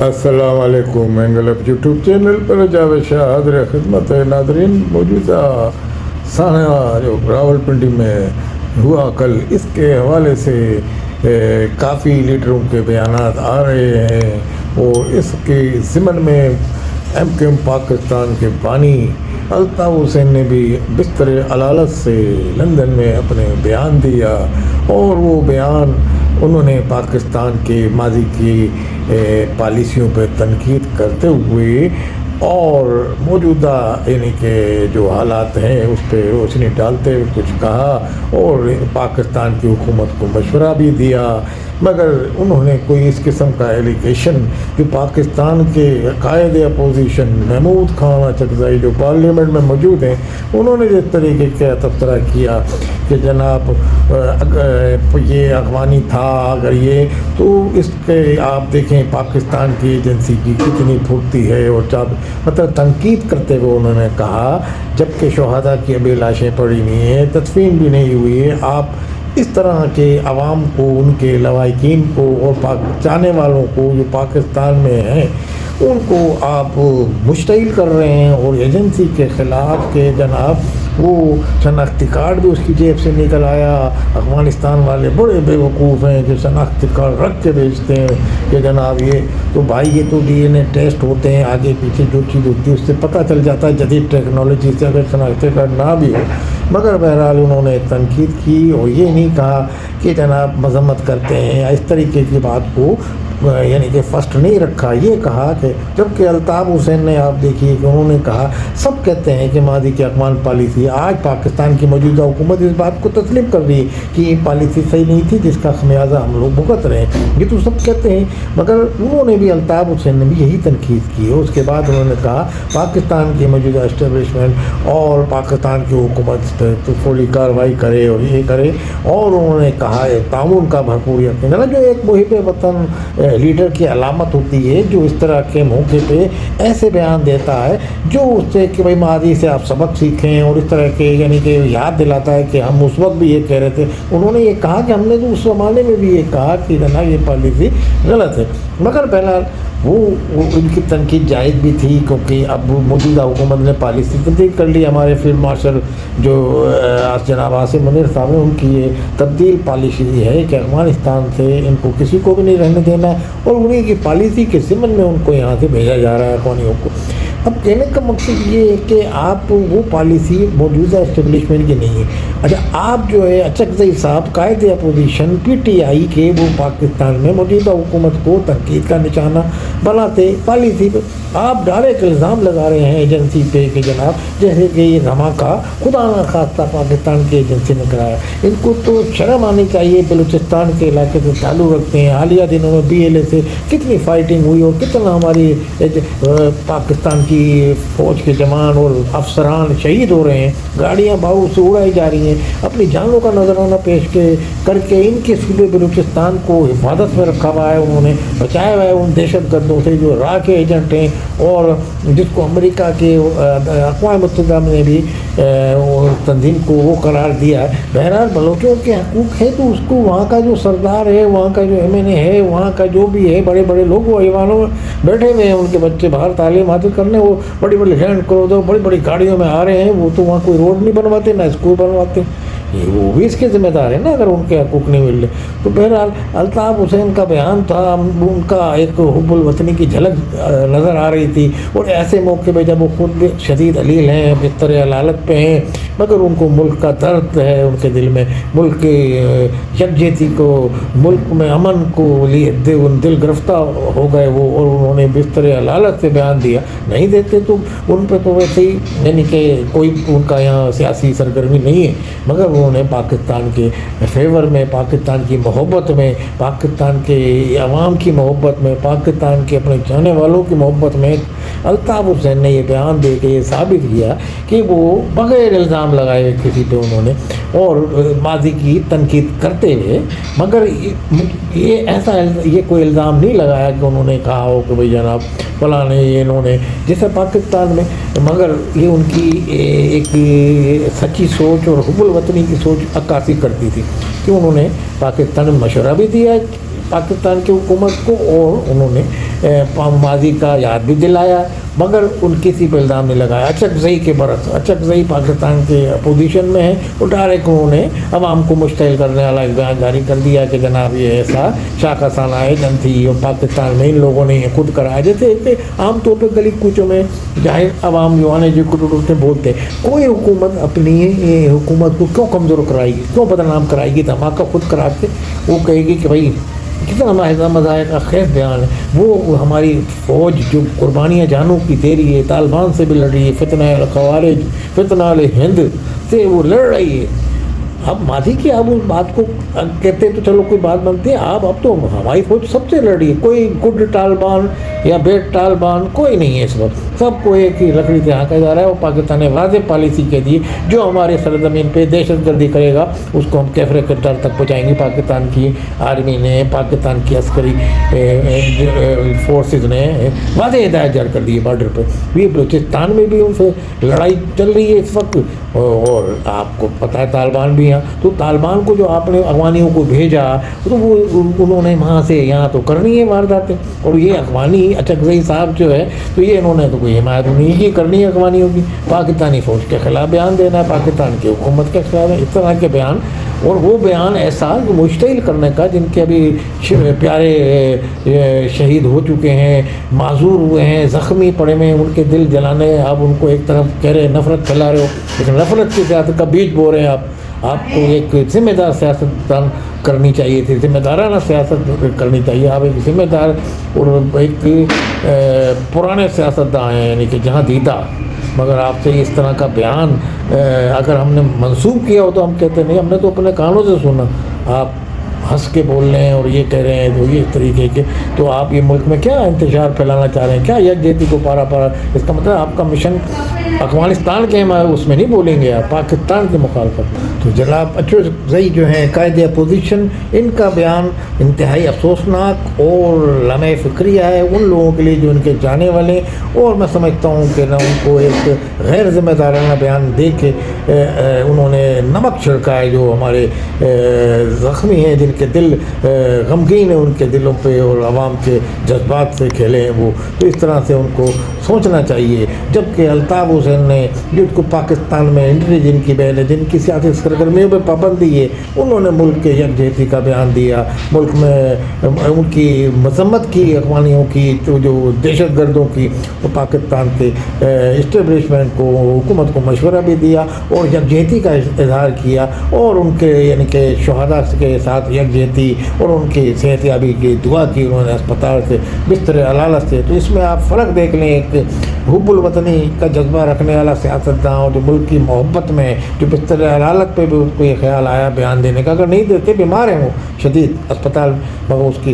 السلام علیکم. Angle YouTube channel پر جاوید شاہ حاضر خدمت ہے. ناظرین، موجودہ سانحہ جو راولپنڈی میں ہوا کل، اس کے حوالے سے کافی لیڈروں کے بیانات آ رہے ہیں، اور اس کے ضمن میں ایم پاکستان کے بانی الطاف حسین نے بھی بستر علالت سے لندن میں اپنے بیان دیا، اور وہ بیان انہوں نے پاکستان کے ماضی کی پالیسیوں پہ تنقید کرتے ہوئے اور موجودہ یعنی کہ جو حالات ہیں اس پہ روشنی ڈالتے ہوئے کچھ کہا، اور پاکستان کی حکومت کو مشورہ بھی دیا. مگر انہوں نے کوئی اس قسم کا ایلیگیشن کہ پاکستان کے قائد اپوزیشن محمود خان اچکزئی جو پارلیمنٹ میں موجود ہیں، انہوں نے جس طریقے کا تبصرہ کیا کہ جناب یہ افغانی تھا، اگر یہ تو اس کے آپ دیکھیں پاکستان کی ایجنسی کی کتنی پھرتی ہے، اور مطلب تنقید کرتے ہوئے انہوں نے کہا جبکہ شہداء کی ابھی لاشیں پڑی نہیں ہیں، تدفین بھی نہیں ہوئی ہے، آپ اس طرح کے عوام کو، ان کے لواحقین کو اور چاہنے والوں کو جو پاکستان میں ہیں ان کو آپ مشتعل کر رہے ہیں، اور ایجنسی کے خلاف کہ جناب وہ شناختی کارڈ بھی اس کی جیب سے نکل آیا. افغانستان والے بڑے بے وقوف ہیں جو شناختی کارڈ رکھ کے بیچتے ہیں کہ جناب یہ تو بھائی یہ تو ڈی این اے ٹیسٹ ہوتے ہیں، آگے پیچھے جو چیز ہوتی ہے اس سے پتہ چل جاتا ہے جدید ٹیکنالوجی سے، اگر شناختی کارڈ نہ بھی ہو. مگر بہرحال انہوں نے تنقید کی، اور یہ نہیں کہا کہ جناب مذمت کرتے ہیں، اس طریقے کی بات کو یعنی کہ فرسٹ نہیں رکھا. یہ کہا کہ جبکہ الطاف حسین نے آپ دیکھیے کہ انہوں نے کہا سب کہتے ہیں کہ ماضی کی اقوام پالیسی، آج پاکستان کی موجودہ حکومت اس بات کو تسلیم کر رہی ہے کہ یہ پالیسی صحیح نہیں تھی جس کا خمیازہ ہم لوگ بھگت رہے ہیں. یہ تو سب کہتے ہیں، مگر انہوں نے بھی الطاف حسین نے بھی یہی تنقید کی. اور اس کے بعد انہوں نے کہا پاکستان کی موجودہ اسٹیبلشمنٹ اور پاکستان کی حکومت پہ تو فوری کارروائی کرے اور یہ کرے، اور انہوں نے کہا تعاون کا بھرپور یقین ہے. جو ایک محب وطن لیڈر کی علامت ہوتی ہے جو اس طرح کے موقع پہ ایسے بیان دیتا ہے جو اس سے کہ بھائی ماضی سے آپ سبق سیکھیں، اور اس طرح کے یعنی کہ یاد دلاتا ہے کہ ہم اس وقت بھی یہ کہہ رہے تھے. انہوں نے یہ کہا کہ ہم نے تو اس زمانے میں بھی یہ کہا کہ جناب یہ پالیسی غلط ہے. مگر بہرحال وہ ان کی تنقید جائز بھی تھی، کیونکہ اب موجودہ حکومت نے پالیسی تبدیل کر لی. ہمارے فیلڈ مارشل جو جناب عاصم منیر صاحب نے، ان کی یہ تبدیل پالیسی ہے کہ افغانستان سے ان کو کسی کو بھی نہیں رہنے دینا، اور انہیں کی پالیسی کے ضمن میں ان کو یہاں سے بھیجا جا رہا ہے افغانیوں کو. اب کہنے کا مقصد یہ ہے کہ آپ وہ پالیسی موجودہ اسٹیبلشمنٹ کی نہیں ہے. اچھا آپ جو ہے اچکزئی صاحب قائد اپوزیشن پی ٹی آئی کے، وہ پاکستان میں موجودہ حکومت کو تنقید کا نشانہ بناتے پالیسی پہ آپ ڈائریکٹ الزام لگا رہے ہیں ایجنسی پہ کہ جناب جیسے کہ یہ دھماکہ خدا نہ خواستہ پاکستان کی ایجنسی نے کرایا. ان کو تو شرم آنی چاہیے. بلوچستان کے علاقے سے تعلق رکھتے ہیں، حالیہ دنوں میں بی ایل اے سے کتنی فائٹنگ ہوئی، اور کتنا ہماری پاکستان کی فوج کے جوان اور افسران شہید ہو رہے ہیں، گاڑیاں باہو سے اڑائی جا رہی ہیں. اپنی جانوں کا نذرانہ پیش کر کے ان کے صوبے بلوچستان کو حفاظت میں رکھا ہوا ہے، انہوں نے بچایا ہوا ہے ان دہشت گردوں سے جو را کے ایجنٹ ہیں، اور جس کو امریکہ کے اقوام متحدہ نے بھی تنظیم کو وہ قرار دیا ہے. بہرحال بلوچوں کے حقوق ہے تو اس کو وہاں کا جو سردار ہے، وہاں کا جو ایم این اے ہے، وہاں کا جو بھی ہے، بڑے بڑے لوگ وہ ایوانوں میں بیٹھے ہوئے ہیں، ان کے بچے باہر تعلیم حاصل کرنے، وہ بڑی بڑی لینڈ کروزر بڑی بڑی گاڑیوں میں آ رہے ہیں، وہ تو وہاں کوئی روڈ نہیں بنواتے نہ اسکول بنواتے. یہ وہ بھی اس کے ذمہ دار ہیں نا اگر ان کے حقوق نہیں مل رہے. تو بہرحال الطاف حسین کا بیان تھا، ان کا ایک حب الوطنی کی جھلک نظر آ رہی تھی، اور ایسے موقع پہ جب وہ خود بھی شدید علیل ہیں، بستر علالت پہ ہیں، مگر ان کو ملک کا درد ہے ان کے دل میں، ملک کی یکجہتی کو، ملک میں امن کو لیے دل گرفتہ ہو گئے وہ، اور انہوں نے بستر علالت سے بیان دیا. نہیں دیتے تو ان پہ تو ویسے ہی یعنی کہ کوئی ان کا یہاں سیاسی سرگرمی نہیں ہے، مگر انہوں نے پاکستان کے فیور میں، پاکستان کی محبت میں، پاکستان کے عوام کی محبت میں، پاکستان کے اپنے چاہنے والوں کی محبت میں الطاف حسین نے یہ بیان دے کے یہ ثابت کیا کہ وہ بغیر الزام لگائے کسی پہ انہوں نے، اور ماضی کی تنقید کرتے ہوئے، مگر یہ ایسا یہ کوئی الزام نہیں لگایا کہ انہوں نے کہا ہو کہ بھئی جناب فلاں نے یہ انہوں نے جیسے پاکستان میں، مگر یہ ان کی ایک سچی سوچ اور حب الوطنی کی سوچ عکاسی کرتی تھی کہ انہوں نے پاکستان میں مشورہ بھی دیا پاکستان کی حکومت کو، اور انہوں نے ماضی کا یاد بھی دلایا، مگر ان کسی پہ الزام نہیں لگایا۔ اچکزئی کے برعکس، اچکزئی پاکستان کے اپوزیشن میں ہے، وہ ڈائریکٹ انہوں نے عوام کو مشتعل کرنے والا ایک بیان جاری کر دیا کہ جناب یہ ایسا شاخسانہ ایجن تھی اور پاکستان میں ان لوگوں نے یہ خود کرایا۔ جیسے کہ عام طور پہ گلی کوچوں میں ظاہر عوام جو آنے جو اٹھتے بولتے، کوئی حکومت اپنی حکومت کو کیوں کمزور کرائے گی، کیوں بدنام کرائے گی؟ دھماکہ خود کرا کے وہ کہے گی کہ بھائی کتنا مذاہب کا خیر بیان ہے، وہ ہماری فوج جو قربانیاں جانوں کی دے رہی ہے، طالبان سے بھی لڑ رہی ہے، فتنہ الخوارج، فتنہ الہند سے وہ لڑ رہی ہے۔ اب ماضی کی آپ اس بات کو کہتے تو چلو کوئی بات بنتی ہے، اب تو ہماری فوج سب سے لڑ رہی ہے، کوئی گڈ طالبان یا بیڈ طالبان کوئی نہیں ہے اس وقت، سب کو ایک ہی لکڑی سے ہانکا جا رہا ہے۔ اور پاکستان نے واضح پالیسی کے دیے، جو ہمارے سرزمین پہ دہشت گردی کرے گا اس کو ہم کیفر قتال تک پہنچائیں گے۔ پاکستان کی آرمی نے، پاکستان کی عسکری فورسز نے واضح ہدایت جاری کر دی ہے بارڈر پہ بھی۔ بلوچستان میں بھی ان سے لڑائی چل رہی ہے اس وقت، اور آپ کو پتہ ہے طالبان بھی ہیں، تو طالبان کو جو آپ نے افغانیوں کو بھیجا تو وہ انہوں نے وہاں سے یہاں تو کرنی ہے وارداتیں، اور یہ افغانی اچکزئی صاحب جو ہے تو یہ انہوں نے تو کوئی حمایت نہیں کی کرنی ہے افغانیوں کی، پاکستانی فوج کے خلاف بیان دینا ہے، پاکستان کی حکومت کے خلاف ہے، اس طرح کے بیان۔ اور وہ بیان ایسا مشتعل کرنے کا، جن کے ابھی پیارے شہید ہو چکے ہیں، معذور ہوئے ہیں، زخمی پڑے ہوئے ہیں، ان کے دل جلانے، آپ ان کو ایک طرف کہہ رہے نفرت پھیلا رہے ہو، لیکن نفرت کی سیاست کا بیج بو رہے ہیں آپ کو ایک ذمہ دار سیاستدان کرنی چاہیے تھی، ذمہ دارانہ سیاست کرنی چاہیے۔ آپ ایک ذمہ دار اور ایک پرانے سیاستدان ہیں، یعنی کہ جہاں دیدہ، مگر آپ سے اس طرح کا بیان اگر ہم نے منسوخ کیا ہو تو ہم کہتے نہیں، ہم نے تو اپنے کانوں سے سنا، آپ ہنس کے بول رہے ہیں اور یہ کہہ رہے ہیں، تو یہ اس طریقے کے، تو آپ یہ ملک میں کیا انتشار پھیلانا چاہ رہے ہیں؟ کیا یکجہتی کو پارا اس کا مطلب آپ کا مشن افغانستان کے اس میں نہیں بولیں گے، آپ پاکستان کی مخالفت۔ تو جناب اچکزئی جو ہیں قائد اپوزیشن، ان کا بیان انتہائی افسوسناک اور لمحہ فکریہ ہے ان لوگوں کے لیے جو ان کے جانے والے، اور میں سمجھتا ہوں کہ نہ ان کو ایک غیر ذمہ دارانہ بیان دے کے انہوں نے نمک چھڑکا ہے جو ہمارے زخمی ہیں، جن کے دل غمگین ہیں، ان کے دلوں پہ اور عوام کے جذبات سے کھیلے ہیں وہ۔ تو اس طرح سے ان کو سوچنا چاہیے، جبکہ الطاف حسین نے جن کو پاکستان میں انٹیلیجنس کی بہن ہے، جن کی سیاسی سرگرمیوں پہ پابندی ہے، انہوں نے ملک کے یکجہتی کا بیان دیا، ملک میں ان کی مذمت کی، افغانیوں کی جو دہشت گردوں کی، وہ پاکستان کے اسٹیبلشمنٹ کو، حکومت کو مشورہ بھی دیا اور یکجہتی کا اظہار کیا، اور ان کے یعنی کہ شہداء کے ساتھ یکجہتی اور ان کی صحت یابی کی دعا کی انہوں نے اسپتال سے، بستر علالت سے۔ تو اس میں آپ فرق دیکھ لیں، ایک حب الوطنی کا جذبہ رکھنے والا سیاستدان جو ملک کی محبت میں، جو بستر علالت پہ بھی اس کو یہ خیال آیا بیان دینے کا، اگر نہیں دیتے، بیمار ہیں وہ شدید اسپتال، مگر اس کی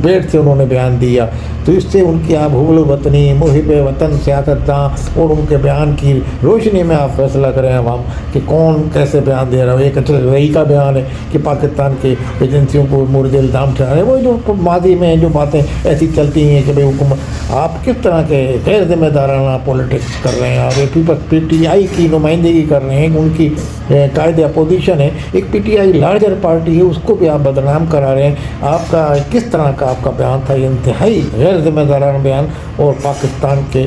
بیڈ سے انہوں نے بیان دیا، تو اس سے ان کی آپ حب الوطنی، محب وطن سیاستدان اور ان کے بیان کی روشنی میں آپ فیصلہ کریں عوام کہ کون کیسے بیان دے رہا ہے۔ ایک اچکزئی کا بیان ہے کہ پاکستان کے ایجنسیوں کو مورد الزام ٹھہرا ہے، وہ جو ماضی میں جو باتیں ایسی چلتی ہیں کہ بھائی حکومت، آپ کس طرح کے غیر ذمہ دارانہ پولیٹکس کر رہے ہیں، آپ پی ٹی آئی کی نمائندگی کر رہے ہیں، ان کی قائد اپوزیشن ہے، ایک P T I larger party ہے، اس کو بھی آپ بدنام کرا رہے ہیں۔ آپ کا کس طرح کا آپ کا بیان تھا؟ یہ انتہائی غیر ذمہ دارانہ بیان اور پاکستان کے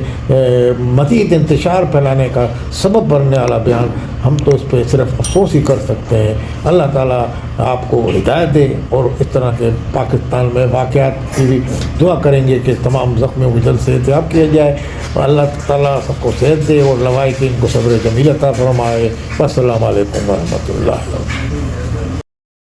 مزید انتشار پھیلانے کا سبب بننے والا بیان۔ ہم تو اس پہ صرف افسوس ہی کر سکتے ہیں۔ اللہ تعالیٰ آپ کو ہدایت دے، اور اس طرح کے پاکستان میں واقعات کی بھی دعا کریں گے کہ تمام زخمیوں کو جلد سے احتیاط کیا جائے، اور اللہ تعالیٰ سب کو صحت دے اور لوائقین کو صبر جمیل عطا فرمائے۔ السلام علیکم ورحمۃ اللہ وبرکاتہ۔